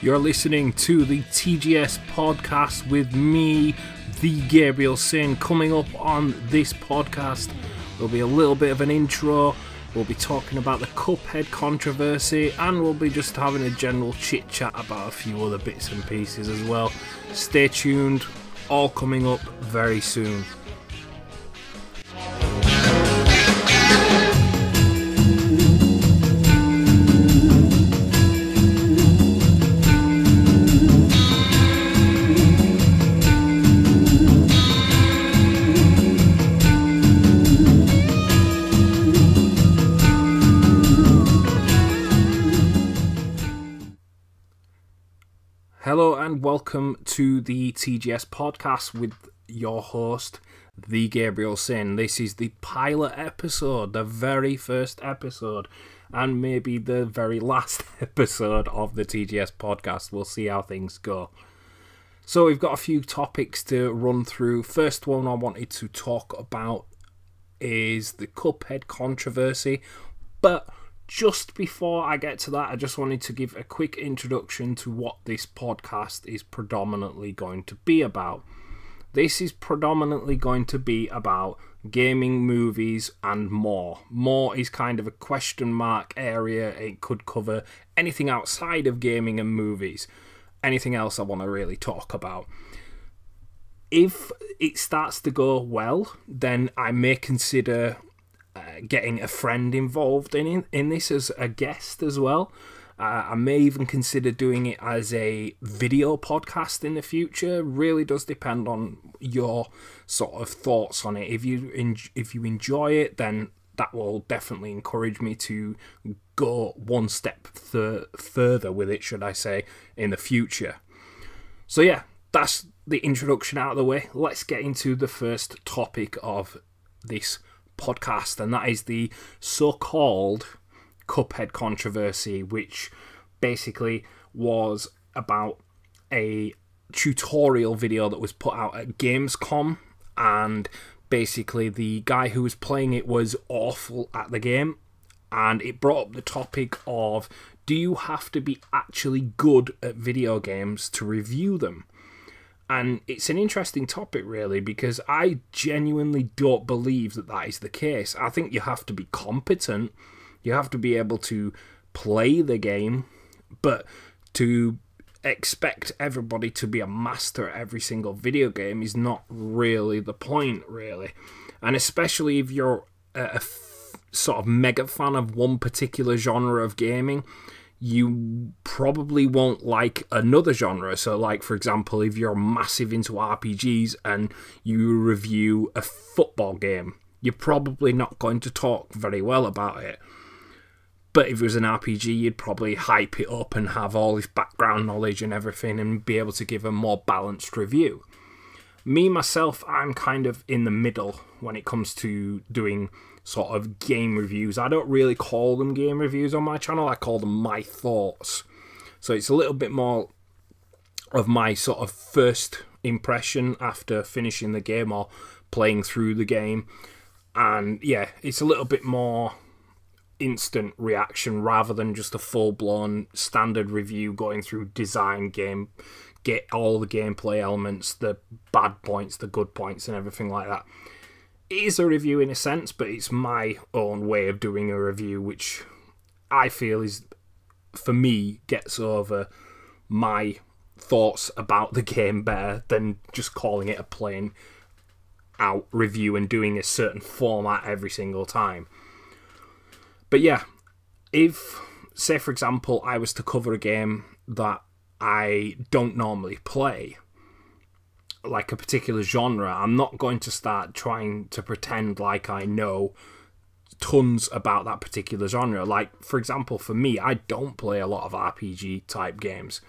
You're listening to the TGS Podcast with me, the Gabriel Sin. Coming up on this podcast, there'll be a little bit of an intro, we'll be talking about the Cuphead controversy, and we'll be just having a general chit chat about a few other bits and pieces as well. Stay tuned, all coming up very soon. Hello and welcome to the TGS Podcast with your host, the Gabriel Sin. This is the pilot episode, the very first episode, and maybe the very last episode of the TGS Podcast. We'll see how things go. So we've got a few topics to run through. First one I wanted to talk about is the Cuphead controversy, but just before I get to that, I just wanted to give a quick introduction to what this podcast is predominantly going to be about. This is predominantly going to be about gaming, movies, and more. More is kind of a question mark area. It could cover anything outside of gaming and movies. Anything else I want to really talk about. If it starts to go well, then I may consider getting a friend involved in this as a guest as well. I may even consider doing it as a video podcast in the future. Really does depend on your sort of thoughts on it. If you enjoy it, then that will definitely encourage me to go one step further with it, should I say, in the future. So yeah, that's the introduction out of the way. Let's get into the first topic of this podcast, and that is the so-called Cuphead controversy, which basically was about a tutorial video that was put out at Gamescom, and basically the guy who was playing it was awful at the game, and it brought up the topic of, do you have to be actually good at video games to review them? And it's an interesting topic, really, because I genuinely don't believe that is the case. I think you have to be competent, you have to be able to play the game, but to expect everybody to be a master at every single video game is not really the point, really. And especially if you're a sort of mega fan of one particular genre of gaming, you probably won't like another genre. So like, for example, if you're massive into RPGs and you review a football game, you're probably not going to talk very well about it. But if it was an RPG, you'd probably hype it up and have all this background knowledge and everything and be able to give a more balanced review. Me, myself, I'm kind of in the middle when it comes to doing sort of game reviews. I don't really call them game reviews on my channel, I call them my thoughts. So it's a little bit more of my sort of first impression after finishing the game or playing through the game. And yeah, it's a little bit more instant reaction rather than just a full-blown standard review going through design, game, get all the gameplay elements, the bad points, the good points and everything like that. It is a review in a sense, but it's my own way of doing a review, which I feel is, for me, gets over my thoughts about the game better than just calling it a plain out review and doing a certain format every single time. But yeah, if, say for example, I was to cover a game that I don't normally play, like a particular genre, I'm not going to start trying to pretend like I know tons about that particular genre. Like, for example, for me, I don't play a lot of RPG type games.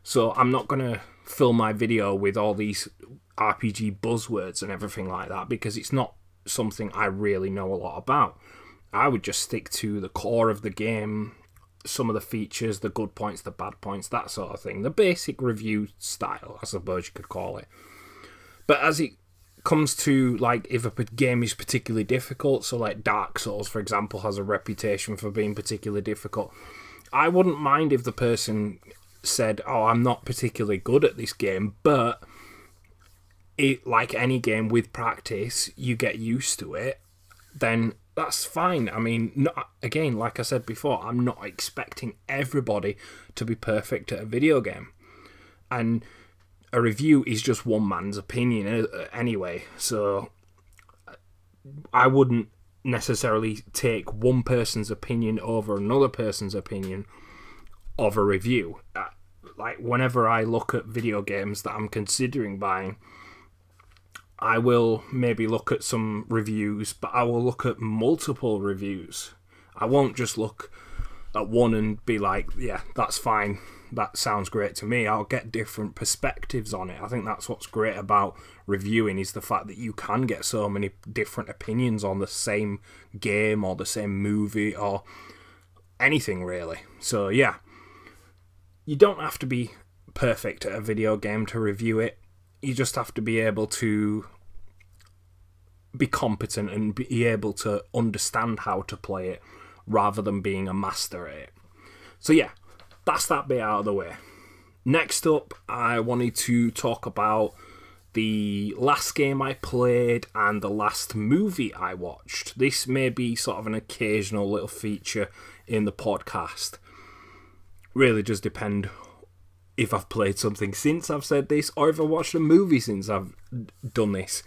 So I'm not going to fill my video with all these RPG buzzwords and everything like that, because it's not something I really know a lot about. I would just stick to the core of the game, some of the features, the good points, the bad points, that sort of thing. The basic review style, I suppose you could call it. But as it comes to, like, if a game is particularly difficult, so like Dark Souls, for example, has a reputation for being particularly difficult, I wouldn't mind if the person said, oh, I'm not particularly good at this game, but it, like any game, with practice, you get used to it, then that's fine. I mean, again, like I said before, I'm not expecting everybody to be perfect at a video game. And a review is just one man's opinion anyway, so I wouldn't necessarily take one person's opinion over another person's opinion of a review. Like, whenever I look at video games that I'm considering buying, I will maybe look at some reviews, but I will look at multiple reviews. I won't just look at one and be like, yeah, that's fine, that sounds great to me. I'll get different perspectives on it. I think that's what's great about reviewing, is the fact that you can get so many different opinions on the same game or the same movie or anything, really. So yeah, you don't have to be perfect at a video game to review it. You just have to be able to be competent and be able to understand how to play it rather than being a master at it. So yeah, that's that bit out of the way. Next up, I wanted to talk about the last game I played and the last movie I watched. This may be sort of an occasional little feature in the podcast. Really just depend if I've played something since I've said this, or if I watched a movie since I've done this.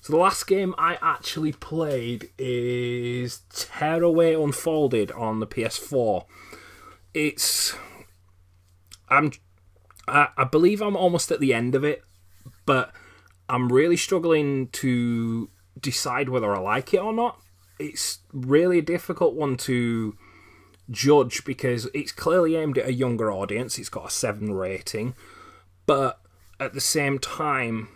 So the last game I actually played is Tearaway Unfolded on the PS4. I believe I'm almost at the end of it, but I'm really struggling to decide whether I like it or not. It's really a difficult one to judge because it's clearly aimed at a younger audience. It's got a 7 rating, but at the same time,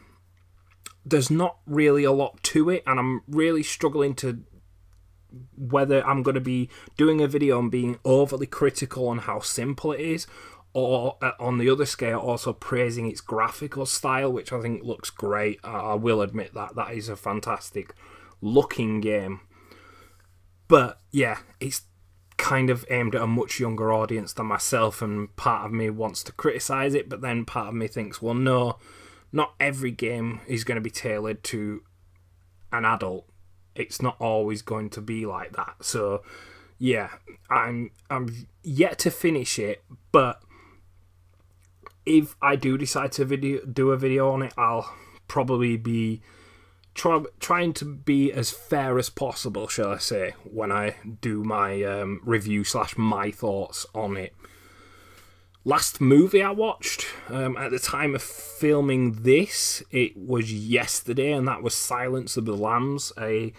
there's not really a lot to it, and I'm really struggling to whether I'm going to be doing a video and being overly critical on how simple it is, or on the other scale also praising its graphical style, which I think looks great. I will admit that is a fantastic looking game. But yeah, it's kind of aimed at a much younger audience than myself, and part of me wants to criticise it, but then part of me thinks, well, no, not every game is going to be tailored to an adult. It's not always going to be like that. So yeah, I'm yet to finish it, but if I do decide to do a video on it, I'll probably be trying to be as fair as possible, shall I say, when I do my review / my thoughts on it. Last movie I watched, at the time of filming this, it was yesterday, and that was Silence of the Lambs, a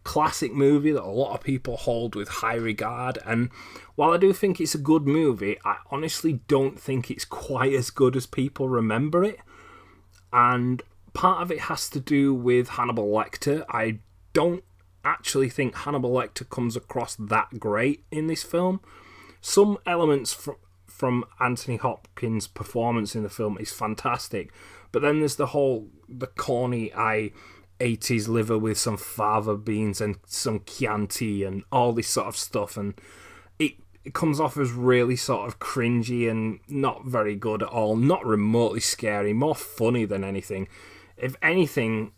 classic movie that a lot of people hold with high regard. And while I do think it's a good movie, I honestly don't think it's quite as good as people remember it. And part of it has to do with Hannibal Lecter. I don't actually think Hannibal Lecter comes across that great in this film. Some elements from Anthony Hopkins' performance in the film is fantastic, but then there's the corny, I ate his liver with some fava beans and some Chianti and all this sort of stuff, and it comes off as really sort of cringy and not very good at all, not remotely scary, more funny than anything. If anything,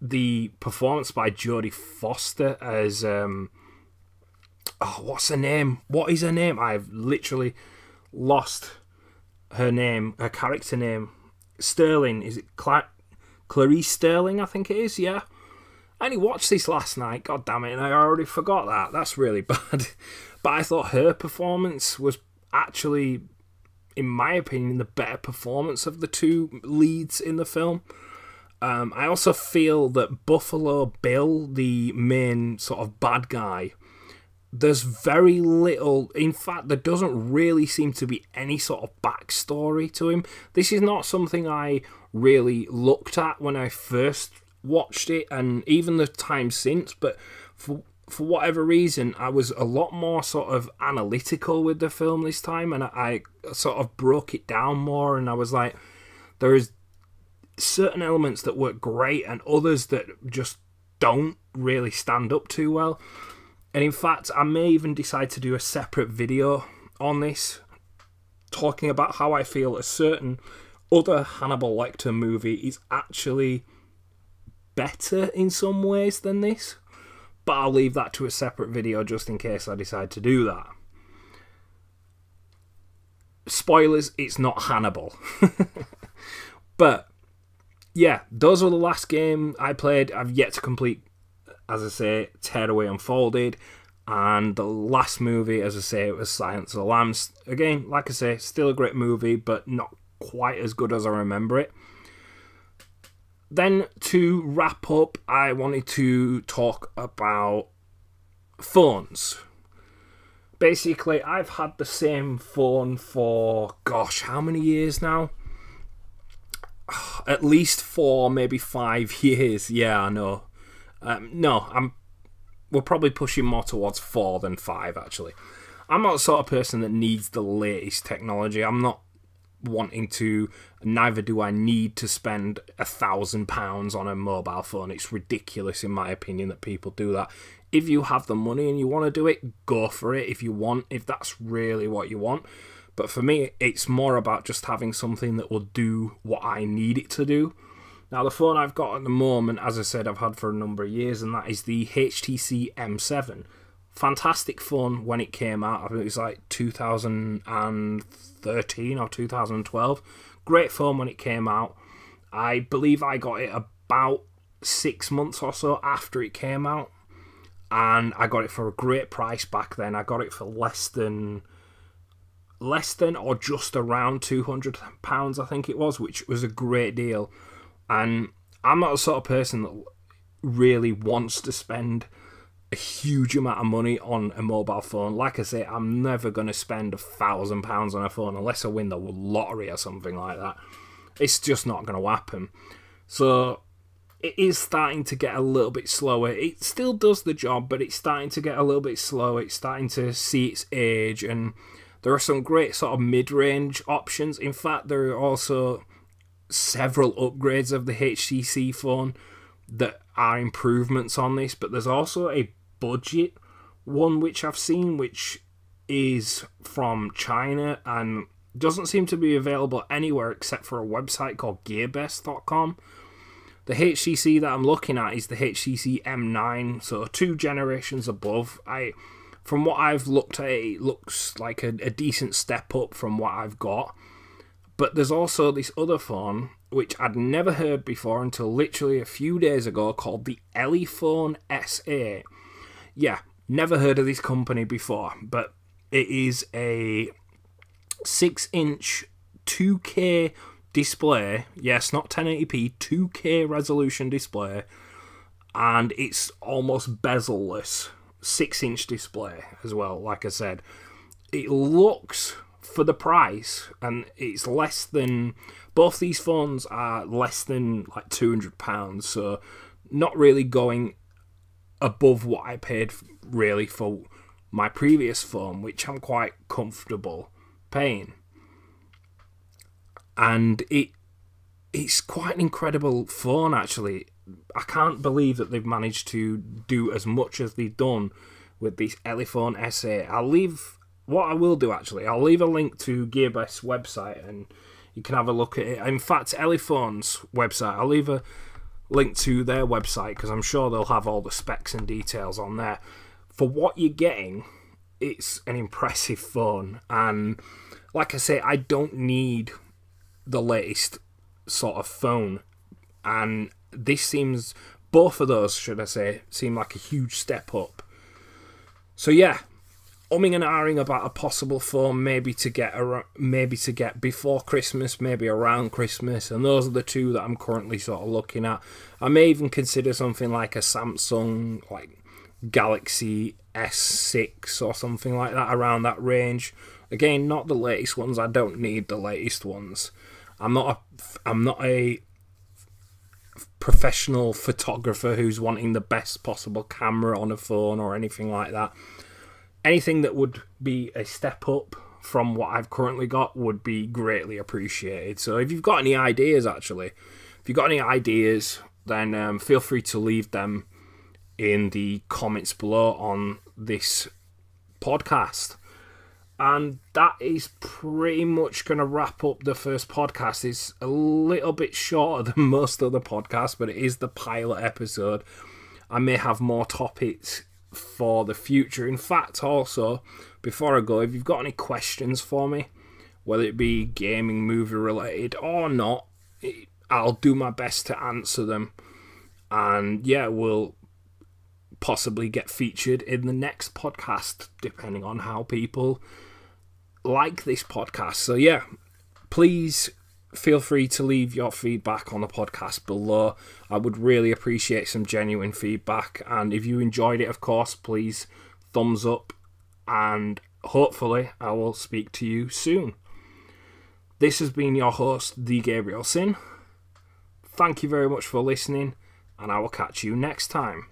the performance by Jodie Foster as what's her name? What is her name? I've literally lost her name, her character name. Sterling, is it Clarice Sterling, I think it is, yeah. I only watched this last night, god damn it, and I already forgot that. That's really bad. But I thought her performance was actually, in my opinion, the better performance of the two leads in the film. I also feel that Buffalo Bill, the main sort of bad guy, there's very little, in fact, there doesn't really seem to be any sort of backstory to him. This is not something I really looked at when I first watched it, and even the time since. But for whatever reason, I was a lot more sort of analytical with the film this time, and I sort of broke it down more, and I was like, there is certain elements that work great and others that just don't really stand up too well. And in fact, I may even decide to do a separate video on this, talking about how I feel a certain other Hannibal Lecter movie is actually better in some ways than this. But I'll leave that to a separate video just in case I decide to do that. Spoilers, it's not Hannibal. But yeah, those were the last game I played. I've yet to complete, as I say, Tearaway Unfolded. And the last movie, as I say, was Silence of the Lambs. Again, like I say, still a great movie, but not quite as good as I remember it. Then, to wrap up, I wanted to talk about phones. Basically, I've had the same phone for, gosh, how many years now? At least 4, maybe 5 years. Yeah, I know. We're probably pushing more towards 4 than 5, actually. I'm not the sort of person that needs the latest technology. I'm not wanting to, neither do I need to spend £1,000 on a mobile phone. It's ridiculous, in my opinion, that people do that. If you have the money and you want to do it, go for it if that's really what you want. But for me, it's more about just having something that will do what I need it to do. Now, the phone I've got at the moment, as I said, I've had for a number of years, and that is the HTC M7. Fantastic phone when it came out. I think it was like 2013 or 2012. Great phone when it came out. I believe I got it about 6 months or so after it came out, and I got it for a great price back then. I got it for less than or just around £200, I think it was, which was a great deal. And I'm not the sort of person that really wants to spend a huge amount of money on a mobile phone. Like I say, I'm never going to spend £1,000 on a phone unless I win the lottery or something like that. It's just not going to happen. So it is starting to get a little bit slower. It still does the job, but it's starting to get a little bit slower. It's starting to see its age, and there are some great sort of mid-range options. In fact, there are also several upgrades of the HTC phone that are improvements on this, but there's also a budget one which I've seen, which is from China and doesn't seem to be available anywhere except for a website called gearbest.com. The HTC that I'm looking at is the HTC M9, so 2 generations above. From what I've looked at, it looks like a decent step up from what I've got. But there's also this other phone, which I'd never heard before until literally a few days ago, called the Elephone SA. Yeah, never heard of this company before, but it is a 6-inch 2K display. Yes, not 1080p, 2K resolution display. And it's almost bezel-less. 6-inch display as well, like I said. It looks, for the price, and it's less than, both these phones are less than like £200, so not really going above what I paid really for my previous phone, which I'm quite comfortable paying. And it's quite an incredible phone, actually. I can't believe that they've managed to do as much as they've done with this Elephone SA. I'll leave a link to GearBest's website and you can have a look at it. In fact, Elephone's website, I'll leave a link to their website because I'm sure they'll have all the specs and details on there. For what you're getting, it's an impressive phone. And like I say, I don't need the latest sort of phone. And both of those, should I say, seem like a huge step up. So yeah, umming and ahhing about a possible phone, maybe to get before Christmas, maybe around Christmas, and those are the two that I'm currently sort of looking at. I may even consider something like a Samsung, like Galaxy S6 or something like that, around that range. Again, not the latest ones. I don't need the latest ones. I'm not a professional photographer who's wanting the best possible camera on a phone or anything like that. Anything that would be a step up from what I've currently got would be greatly appreciated. So if you've got any ideas, then feel free to leave them in the comments below on this podcast. And that is pretty much going to wrap up the first podcast. It's a little bit shorter than most other podcasts, but it is the pilot episode. I may have more topics for the future. In fact, also, before I go, if you've got any questions for me, whether it be gaming, movie related or not, I'll do my best to answer them. And yeah, we'll possibly get featured in the next podcast, depending on how people like this podcast. So yeah, please feel free to leave your feedback on the podcast below. I would really appreciate some genuine feedback, and if you enjoyed it, of course, please thumbs up, and hopefully I will speak to you soon. This has been your host, The Gabriel Sin. Thank you very much for listening, and I will catch you next time.